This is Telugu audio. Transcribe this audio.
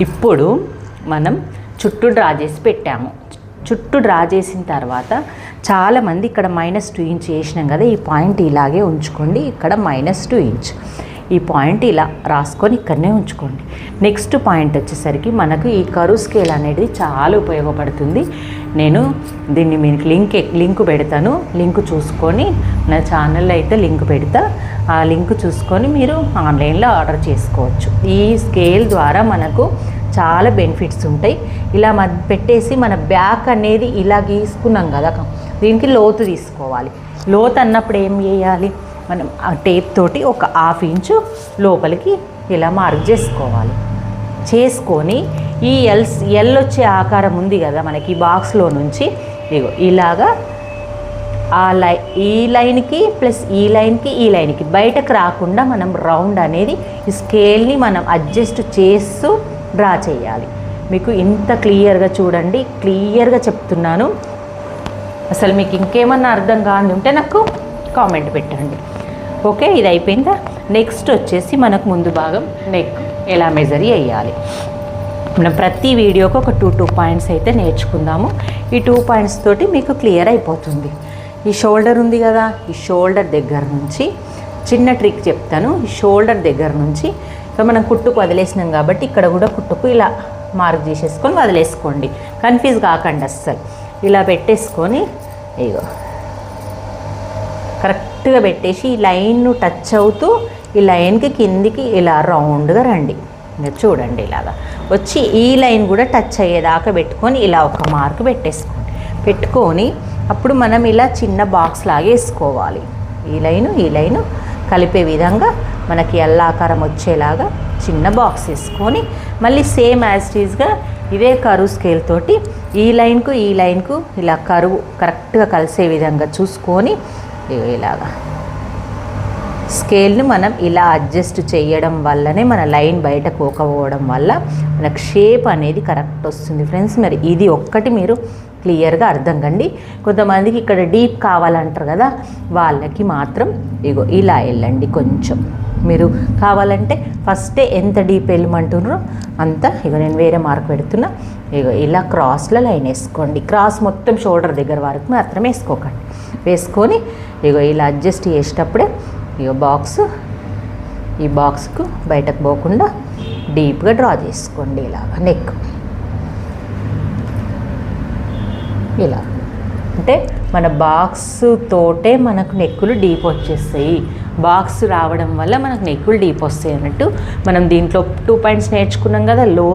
ఇప్పుడు మనం చుట్టూ డ్రా చేసి పెట్టాము. చుట్టూ డ్రా చేసిన తర్వాత చాలామంది ఇక్కడ -2 ఇంచ్ వేసినాం కదా, ఈ పాయింట్ ఇలాగే ఉంచుకోండి. ఇక్కడ -2 ఇంచ్ ఈ పాయింట్ ఇలా రాసుకొని ఇక్కడనే ఉంచుకోండి. నెక్స్ట్ పాయింట్ వచ్చేసరికి మనకు ఈ కరువు స్కేల్ అనేది చాలా ఉపయోగపడుతుంది. నేను దీన్ని మీకు లింక్ పెడతాను. లింక్ చూసుకొని నా ఛానల్లో అయితే లింక్ పెడతా. ఆ లింక్ చూసుకొని మీరు ఆన్లైన్లో ఆర్డర్ చేసుకోవచ్చు. ఈ స్కేల్ ద్వారా మనకు చాలా బెనిఫిట్స్ ఉంటాయి. ఇలా పెట్టేసి మన బ్యాక్ అనేది ఇలా గీసుకున్నాం కదా, దీనికి లోతు తీసుకోవాలి. లోతు అన్నప్పుడు ఏం చేయాలి, మనం ఆ టేప్ తోటి ఒక 1/2 ఇంచు లోపలికి ఇలా మార్క్ చేసుకోవాలి. చేసుకొని ఈ ఎల్ వచ్చే ఆకారం ఉంది కదా మనకి బాక్స్లో నుంచి, ఇగో ఇలాగా ఈ లైన్కి ప్లస్ ఈ లైన్కి బయటకు రాకుండా మనం రౌండ్ అనేది ఈ స్కేల్ని మనం అడ్జస్ట్ చేస్తూ డ్రా చేయాలి. మీకు ఇంత క్లియర్గా చూడండి, క్లియర్గా చెప్తున్నాను. అసలు మీకు ఇంకేమన్నా అర్థం కాని ఉంటే నాకు కామెంట్ పెట్టండి. ఓకే, ఇది అయిపోయిందా? నెక్స్ట్ వచ్చేసి మనకు ముందు భాగం నెక్ ఎలా మెజర్ చేయాలి. మనం ప్రతి వీడియోకి ఒక 2 పాయింట్స్ అయితే నేర్చుకుందాము. ఈ 2 పాయింట్స్ తోటి మీకు క్లియర్ అయిపోతుంది. ఈ షోల్డర్ ఉంది కదా, ఈ షోల్డర్ దగ్గర నుంచి చిన్న ట్రిక్ చెప్తాను. ఈ షోల్డర్ దగ్గర నుంచి ఇక మనం కుట్టుకు వదిలేసినాం కాబట్టి ఇక్కడ కూడా కుట్టుకు ఇలా మార్క్ చేసేసుకొని వదిలేసుకోండి. కన్ఫ్యూజ్ కాకండి అస్సలు. ఇలా పెట్టేసుకొని ఇగో కరెక్ట్గా పెట్టేసి ఈ లైన్ను టచ్ అవుతూ ఈ లైన్కి కిందికి ఇలా రౌండ్గా రండి. మీరు చూడండి, ఇలాగా వచ్చి ఈ లైన్ కూడా టచ్ అయ్యేదాకా పెట్టుకొని ఇలా ఒక మార్క్ పెట్టేసుకోండి. పెట్టుకొని అప్పుడు మనం ఇలా చిన్న బాక్స్ లాగా వేసుకోవాలి. ఈ లైను కలిపే విధంగా మనకి ఎల్లాకారం వచ్చేలాగా చిన్న బాక్స్ వేసుకొని మళ్ళీ సేమ్ యాజ్ టీజ్గా ఇదే కరువు స్కేల్ తోటి ఈ లైన్కు ఇలా కరువు కరెక్ట్గా కలిసే విధంగా చూసుకొని ఇలాగా స్కేల్ని మనం ఇలా అడ్జస్ట్ చేయడం వల్లనే మన లైన్ బయట పోకపోవడం వల్ల మనకు షేప్ అనేది కరెక్ట్ వస్తుంది ఫ్రెండ్స్. మరి ఇది ఒక్కటి మీరు క్లియర్గా అర్థం కండి. కొంతమందికి ఇక్కడ డీప్ కావాలంటారు కదా, వాళ్ళకి మాత్రం ఇగో ఇలా వెళ్ళండి. కొంచెం మీరు కావాలంటే ఫస్టే ఎంత డీప్ వెళ్ళమంటున్నారో అంత. ఇగో నేను వేరే మార్క్ పెడుతున్నా. ఇగో ఇలా క్రాస్లో లైన్ వేసుకోండి. క్రాస్ మొత్తం షోల్డర్ దగ్గర వరకు మాత్రం వేసుకోకండి. వేసుకొని ఇగో ఇలా అడ్జస్ట్ చేసేటప్పుడే ఇగో ఈ బాక్స్కు బయటకు పోకుండా డీప్గా డ్రా చేసుకోండి. ఇలాగా నెక్ ఇలా అంటే మన బాక్స్ తోటే మనకు నెక్కులు డీప్ వచ్చేస్తాయి. బాక్స్ రావడం వల్ల మనకు నెక్కులు డీప్ వస్తాయి అన్నట్టు. మనం దీంట్లో 2 పాయింట్స్ నేర్చుకున్నాం కదా, లో